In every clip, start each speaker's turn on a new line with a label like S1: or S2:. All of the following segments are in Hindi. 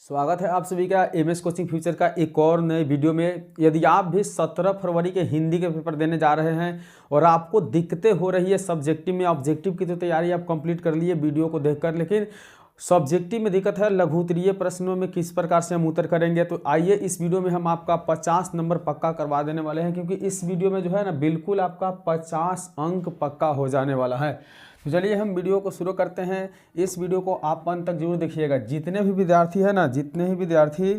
S1: स्वागत है आप सभी का एमएस कोचिंग फ्यूचर का एक और नए वीडियो में। यदि आप भी 17 फरवरी के हिंदी के पेपर देने जा रहे हैं और आपको दिक्कतें हो रही है सब्जेक्टिव में, ऑब्जेक्टिव की तो तैयारी आप कंप्लीट कर लिए वीडियो को देखकर, लेकिन सब्जेक्टिव में दिक्कत है, लघु उत्तरीय प्रश्नों में किस प्रकार से हम उत्तर करेंगे, तो आइए इस वीडियो में हम आपका 50 नंबर पक्का करवा देने वाले हैं। क्योंकि इस वीडियो में जो है ना बिल्कुल आपका 50 अंक पक्का हो जाने वाला है। तो चलिए हम वीडियो को शुरू करते हैं। इस वीडियो को आप अंत तक जरूर देखिएगा। जितने भी विद्यार्थी हैं ना, जितने ही विद्यार्थी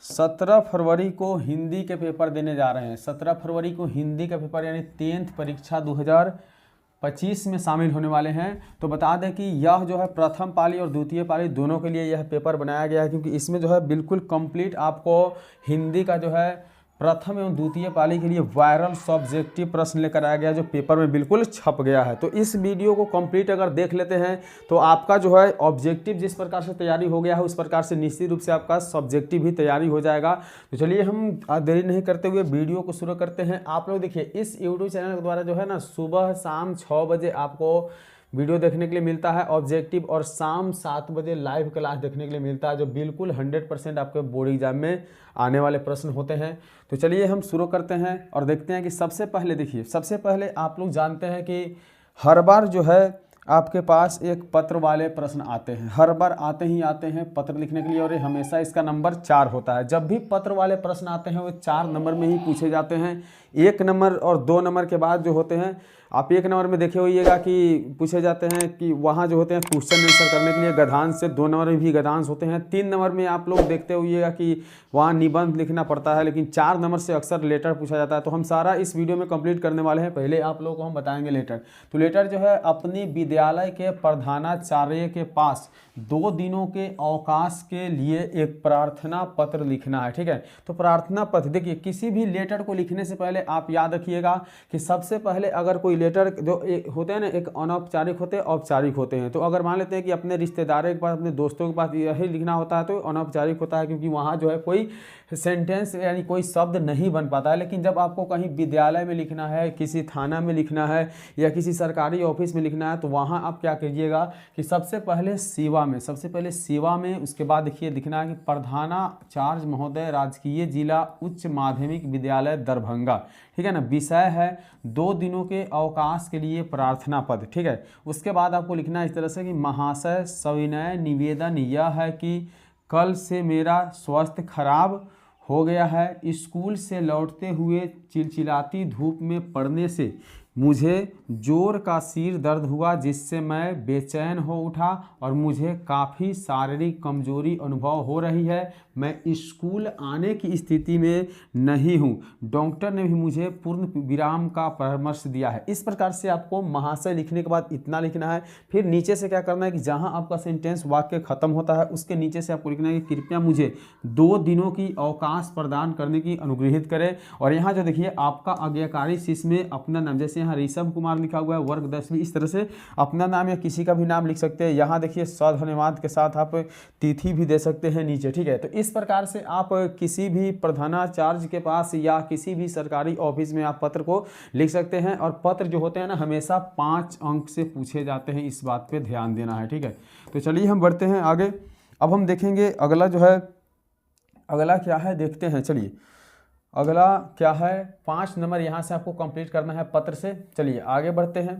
S1: 17 फरवरी को हिंदी के पेपर देने जा रहे हैं, 17 फरवरी को हिंदी का पेपर यानी 10th परीक्षा 2025 में शामिल होने वाले हैं, तो बता दें कि यह जो है प्रथम पाली और द्वितीय पाली दोनों के लिए यह पेपर बनाया गया है। क्योंकि इसमें जो है बिल्कुल कंप्लीट आपको हिंदी का जो है प्रथम एवं द्वितीय पाली के लिए वायरल सब्जेक्टिव प्रश्न लेकर आया गया, जो पेपर में बिल्कुल छप गया है। तो इस वीडियो को कंप्लीट अगर देख लेते हैं तो आपका जो है ऑब्जेक्टिव जिस प्रकार से तैयारी हो गया है उस प्रकार से निश्चित रूप से आपका सब्जेक्टिव भी तैयारी हो जाएगा। तो चलिए हम देरी नहीं करते हुए वीडियो को शुरू करते हैं। आप लोग देखिए, इस यूट्यूब चैनल के द्वारा जो है ना सुबह शाम 6 बजे आपको वीडियो देखने के लिए मिलता है ऑब्जेक्टिव, और शाम 7 बजे लाइव क्लास देखने के लिए मिलता है, जो बिल्कुल 100% आपके बोर्ड एग्जाम में आने वाले प्रश्न होते हैं। तो चलिए हम शुरू करते हैं और देखते हैं कि सबसे पहले देखिए, सबसे पहले आप लोग जानते हैं कि हर बार जो है आपके पास एक पत्र वाले प्रश्न आते हैं, हर बार आते हैं पत्र लिखने के लिए, और ये हमेशा इसका नंबर 4 होता है। जब भी पत्र वाले प्रश्न आते हैं वो 4 नंबर में ही पूछे जाते हैं। 1 नंबर और 2 नंबर के बाद जो होते हैं, आप 1 नंबर में देखे होइएगा कि पूछे जाते हैं कि वहाँ जो होते हैं क्वेश्चन आंसर करने के लिए गद्यांश से, 2 नंबर में भी गद्यांश होते हैं। 3 नंबर में आप लोग देखते होइएगा कि वहाँ निबंध लिखना पड़ता है, लेकिन 4 नंबर से अक्सर लेटर पूछा जाता है। तो हम सारा इस वीडियो में कंप्लीट करने वाले हैं। पहले आप लोगों को हम बताएंगे लेटर। तो लेटर जो है अपनी विद्यालय के प्रधानाचार्य के पास 2 दिनों के अवकाश के लिए एक प्रार्थना पत्र लिखना है, ठीक है। तो प्रार्थना पत्र देखिए, किसी भी लेटर को लिखने से पहले आप याद रखिएगा कि सबसे पहले अगर कोई लेटर जो होते हैं ना, एक अनौपचारिक होते हैं, औपचारिक होते हैं। तो अगर मान लेते हैं कि अपने रिश्तेदारों के पास, अपने दोस्तों के पास यही लिखना होता है तो अनौपचारिक होता है, क्योंकि वहाँ जो है कोई सेंटेंस यानी कोई शब्द नहीं बन पाता है। लेकिन जब आपको कहीं विद्यालय में लिखना है, किसी थाना में लिखना है या किसी सरकारी ऑफिस में लिखना है, तो वहाँ आप क्या कीजिएगा कि सबसे पहले सेवा में उसके बाद देखिए लिखना है कि प्रधानाचार्य महोदय राजकीय जिला उच्च माध्यमिक विद्यालय दरभंगा, ठीक है ना। विषय है 2 दिनों के अवकाश के लिए प्रार्थना पत्र, ठीक है। उसके बाद आपको लिखना है इस तरह से कि महाशय सविनय निवेदन यह है कि कल से मेरा स्वास्थ्य खराब हो गया है। स्कूल से लौटते हुए चिलचिलाती धूप में पड़ने से मुझे जोर का सिर दर्द हुआ, जिससे मैं बेचैन हो उठा और मुझे काफ़ी शारीरिक कमजोरी अनुभव हो रही है। मैं स्कूल आने की स्थिति में नहीं हूँ। डॉक्टर ने भी मुझे पूर्ण विराम का परामर्श दिया है। इस प्रकार से आपको महाशय लिखने के बाद इतना लिखना है। फिर नीचे से क्या करना है कि जहाँ आपका सेंटेंस वाक्य खत्म होता है उसके नीचे से आपको लिखना है कि कृपया मुझे 2 दिनों की अवकाश प्रदान करने की अनुग्रहित करें। और यहाँ जो देखिए आपका आज्ञाकारी शिष्य में अपना नाम, जैसे यहाँ ऋषभ कुमार लिखा हुआ है, वर्ग 10वीं, इस तरह से अपना नाम या किसी का भी नाम लिख सकते हैं। यहाँ देखिए सधन्यवाद के साथ आप तिथि भी दे सकते हैं नीचे, ठीक है। तो इस प्रकार से आप किसी भी प्रधानाचार्य के पास या किसी भी सरकारी ऑफिस में आप पत्र को लिख सकते हैं। और पत्र जो होते हैं ना हमेशा 5 अंक से पूछे जाते हैं, इस बात पे ध्यान देना है, ठीक है। तो चलिए हम बढ़ते हैं आगे। अब हम देखेंगे अगला जो है, अगला क्या है देखते हैं। चलिए अगला क्या है, 5 नंबर यहाँ से आपको कंप्लीट करना है पत्र से। चलिए आगे बढ़ते हैं।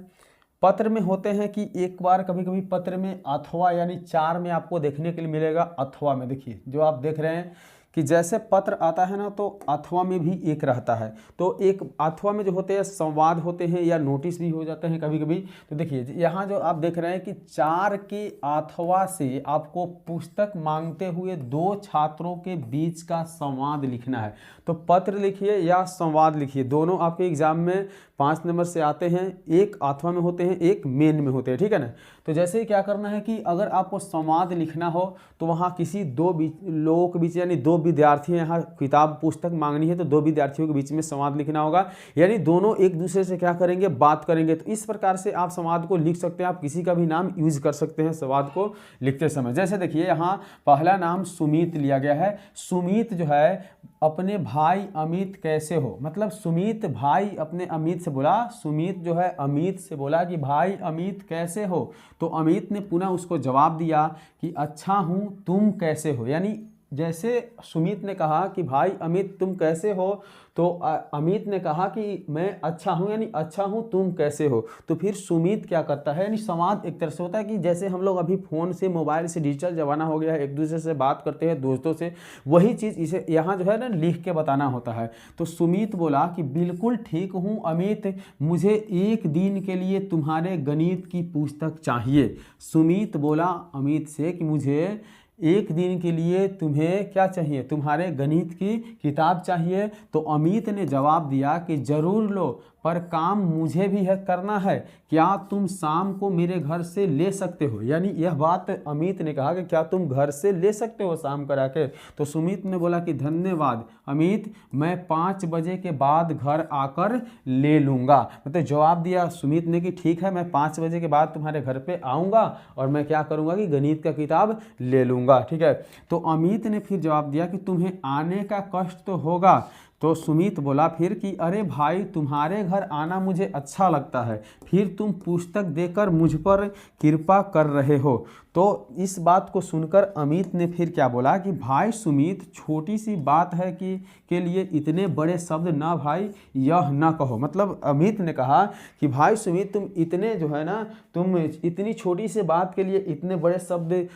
S1: पत्र में होते हैं कि एक बार कभी कभी पत्र में अथवा यानी 4 में आपको देखने के लिए मिलेगा। अथवा में देखिए जो आप देख रहे हैं कि जैसे पत्र आता है ना तो अथवा में भी एक रहता है। तो एक अथवा में जो होते हैं संवाद होते हैं या नोटिस भी हो जाते हैं कभी कभी। तो देखिए यहाँ जो आप देख रहे हैं कि 4 के अथवा से आपको पुस्तक मांगते हुए 2 छात्रों के बीच का संवाद लिखना है। तो पत्र लिखिए या संवाद लिखिए, दोनों आपके एग्जाम में 5 नंबर से आते हैं। एक अथवा में होते हैं, एक मेन में होते हैं, ठीक है ना। तो जैसे ही क्या करना है कि अगर आपको संवाद लिखना हो तो वहाँ किसी 2 लोगों के बीच यानी 2 विद्यार्थी यहाँ किताब पुस्तक मांगनी है, तो 2 विद्यार्थियों के बीच में संवाद लिखना होगा, यानी दोनों एक दूसरे से क्या करेंगे, बात करेंगे। तो इस प्रकार से आप संवाद को लिख सकते हैं। आप किसी का भी नाम यूज कर सकते हैं संवाद को लिखते समय। जैसे देखिए यहाँ पहला नाम सुमित लिया गया है। सुमित जो है अपने भाई अमित कैसे हो, मतलब सुमित भाई अपने अमित से बोला, सुमित जो है अमित से बोला कि भाई अमित कैसे हो। तो अमित ने पुनः उसको जवाब दिया कि अच्छा हूँ, तुम कैसे हो। यानी जैसे सुमित ने कहा कि भाई अमित तुम कैसे हो, तो अमित ने कहा कि मैं अच्छा हूँ, यानी अच्छा हूँ, तुम कैसे हो। तो फिर सुमित क्या करता है, यानी संवाद एक तरह से होता है कि जैसे हम लोग अभी फ़ोन से, मोबाइल से, डिजिटल ज़माना हो गया है, एक दूसरे से बात करते हैं दोस्तों से, वही चीज़ इसे यहाँ जो है ना लिख के बताना होता है। तो सुमित बोला कि बिल्कुल ठीक हूँ अमित, मुझे एक दिन के लिए तुम्हारे गणित की पुस्तक चाहिए। सुमित बोला अमित से कि मुझे एक दिन के लिए तुम्हें क्या चाहिए, तुम्हारे गणित की किताब चाहिए। तो अमित ने जवाब दिया कि ज़रूर लो, पर काम मुझे भी है करना है, क्या तुम शाम को मेरे घर से ले सकते हो। यानी यह बात अमित ने कहा कि क्या तुम घर से ले सकते हो शाम को आके। तो सुमित ने बोला कि धन्यवाद अमित, मैं 5 बजे के बाद घर आकर ले लूँगा। मतलब जवाब दिया सुमित ने कि ठीक है, मैं 5 बजे के बाद तुम्हारे घर पे आऊँगा और मैं क्या करूँगा कि गणित का किताब ले लूँगा, ठीक है। तो अमित ने फिर जवाब दिया कि तुम्हें आने का कष्ट तो होगा। तो सुमित बोला फिर कि अरे भाई, तुम्हारे घर आना मुझे अच्छा लगता है, फिर तुम पुस्तक देकर मुझ पर कृपा कर रहे हो। तो इस बात को सुनकर अमित ने फिर क्या बोला कि भाई सुमित, छोटी सी बात है कि के लिए इतने बड़े शब्द ना भाई यह ना कहो। मतलब अमित ने कहा कि भाई सुमित, तुम इतने जो है ना, तुम इतनी छोटी सी बात के लिए इतने बड़े शब्द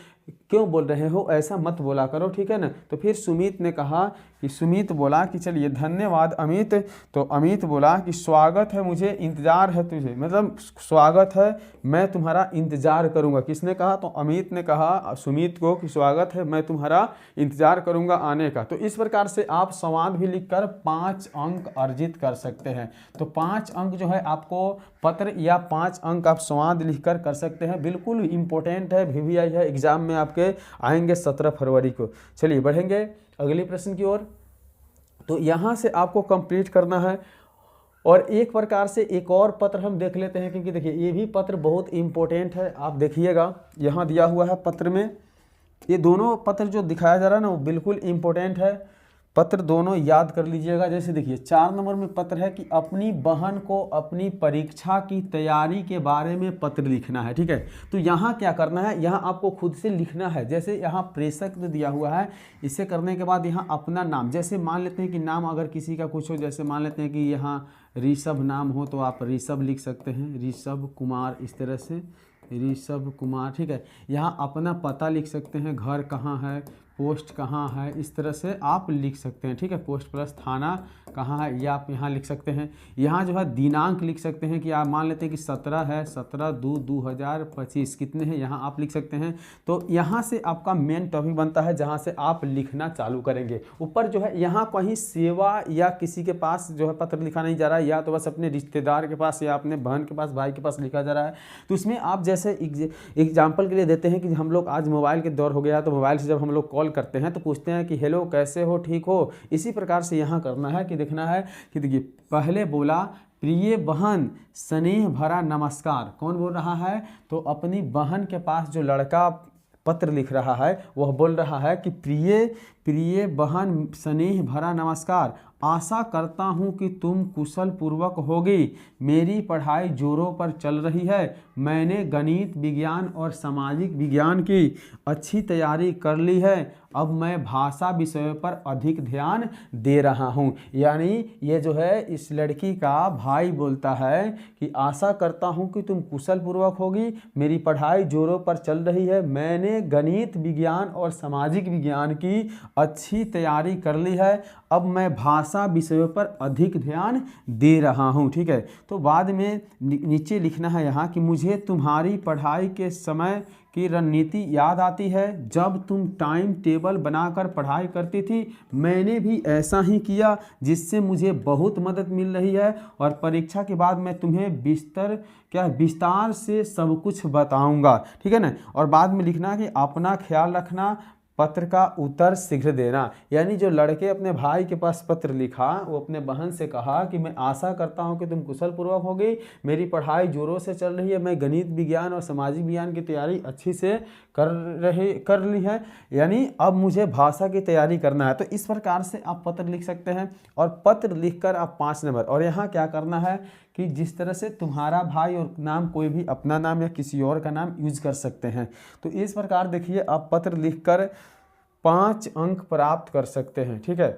S1: क्यों बोल रहे हो, ऐसा मत बोला करो, ठीक है ना। तो फिर सुमित ने कहा कि सुमित बोला कि चलिए धन्यवाद अमित। तो अमित बोला कि स्वागत है, मुझे इंतज़ार है तुझे, मतलब स्वागत है, मैं तुम्हारा इंतज़ार करूंगा। किसने कहा, तो अमित ने कहा सुमित को कि स्वागत है, मैं तुम्हारा इंतज़ार करूंगा आने का। तो इस प्रकार से आप संवाद भी लिखकर 5 अंक अर्जित कर सकते हैं। तो 5 अंक जो है आपको पत्र या 5 अंक आप संवाद लिखकर कर सकते हैं। बिल्कुल इंपॉर्टेंट है, VVI है, एग्जाम में आपके आएंगे 17 फरवरी को। चलिए बढ़ेंगे अगले प्रश्न की ओर। तो यहाँ से आपको कंप्लीट करना है। और एक प्रकार से एक और पत्र हम देख लेते हैं, क्योंकि देखिए ये भी पत्र बहुत इंपॉर्टेंट है। आप देखिएगा यहाँ दिया हुआ है पत्र में, ये दोनों पत्र जो दिखाया जा रहा है ना वो बिल्कुल इंपॉर्टेंट है। पत्र दोनों याद कर लीजिएगा। जैसे देखिए 4 नंबर में पत्र है कि अपनी बहन को अपनी परीक्षा की तैयारी के बारे में पत्र लिखना है, ठीक है। तो यहाँ क्या करना है, यहाँ आपको खुद से लिखना है। जैसे यहाँ प्रेषक दिया हुआ है, इसे करने के बाद यहाँ अपना नाम, जैसे मान लेते हैं कि नाम अगर किसी का कुछ हो, जैसे मान लेते हैं कि यहाँ ऋषभ नाम हो तो आप ऋषभ लिख सकते हैं, ऋषभ कुमार, इस तरह से ऋषभ कुमार, ठीक है। यहाँ अपना पता लिख सकते हैं, घर कहाँ है, पोस्ट कहाँ है, इस तरह से आप लिख सकते हैं, ठीक है। पोस्ट प्लस थाना कहाँ है ये आप यहाँ लिख सकते हैं। यहाँ जो है दिनांक लिख सकते हैं कि आप मान लेते हैं कि 17 है, 17/2/2025 कितने हैं यहाँ आप लिख सकते हैं। तो यहाँ से आपका मेन टॉपिक बनता है जहाँ से आप लिखना चालू करेंगे। ऊपर जो है यहाँ कहीं सेवा या किसी के पास जो है पत्र लिखा नहीं जा रहा है, या तो बस अपने रिश्तेदार के पास या अपने बहन के पास, भाई के पास लिखा जा रहा है। तो इसमें आप जैसे एग्जाम्पल के लिए देते हैं कि हम लोग आज मोबाइल के दौर हो गया, तो मोबाइल से जब हम लोग कॉल करते हैं तो पूछते हैं कि हेलो कैसे हो, ठीक हो। इसी प्रकार से यहाँ करना है कि देखना है कि देखिए पहले बोला प्रिय बहन स्नेह भरा नमस्कार। कौन बोल रहा है, तो अपनी बहन के पास जो लड़का पत्र लिख रहा है वह बोल रहा है कि प्रिय बहन स्नेह भरा नमस्कार, आशा करता हूँ कि तुम कुशल पूर्वक होगी। मेरी पढ़ाई जोरों पर चल रही है। मैंने गणित, विज्ञान और सामाजिक विज्ञान की अच्छी तैयारी कर ली है। अब मैं भाषा विषयों पर अधिक ध्यान दे रहा हूँ। यानी ये जो है इस लड़की का भाई बोलता है कि आशा करता हूँ कि तुम कुशल पूर्वक होगी, मेरी पढ़ाई जोरों पर चल रही है, मैंने गणित, विज्ञान और सामाजिक विज्ञान की अच्छी तैयारी कर ली है। अब मैं भाषा विषयों पर अधिक ध्यान दे रहा हूँ, ठीक है। तो बाद में नीचे लिखना है यहाँ कि मुझे तुम्हारी पढ़ाई के समय की रणनीति याद आती है। जब तुम टाइम टेबल बनाकर पढ़ाई करती थी, मैंने भी ऐसा ही किया, जिससे मुझे बहुत मदद मिल रही है। और परीक्षा के बाद मैं तुम्हें विस्तार से सब कुछ बताऊंगा, ठीक है ना। और बाद में लिखना कि अपना ख्याल रखना, पत्र का उत्तर शीघ्र देना। यानी जो लड़के अपने भाई के पास पत्र लिखा, वो अपने बहन से कहा कि मैं आशा करता हूं कि तुम कुशल पूर्वक होगी, मेरी पढ़ाई जोरों से चल रही है, मैं गणित, विज्ञान और सामाजिक विज्ञान की तैयारी अच्छी से कर ली है, यानी अब मुझे भाषा की तैयारी करना है। तो इस प्रकार से आप पत्र लिख सकते हैं। और पत्र लिखकर आप 5 नंबर, और यहाँ क्या करना है कि जिस तरह से तुम्हारा भाई और नाम कोई भी अपना नाम या किसी और का नाम यूज कर सकते हैं। तो इस प्रकार देखिए आप पत्र लिखकर 5 अंक प्राप्त कर सकते हैं। ठीक है,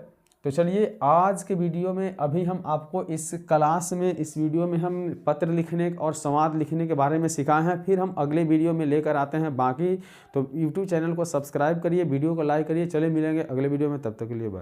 S1: तो चलिए आज के वीडियो में अभी हम आपको इस क्लास में, इस वीडियो में हम पत्र लिखने और संवाद लिखने के बारे में सिखाए हैं। फिर हम अगले वीडियो में लेकर आते हैं बाकी। तो यूट्यूब चैनल को सब्सक्राइब करिए, वीडियो को लाइक करिए। चले मिलेंगे अगले वीडियो में, तब तक के लिए बाय।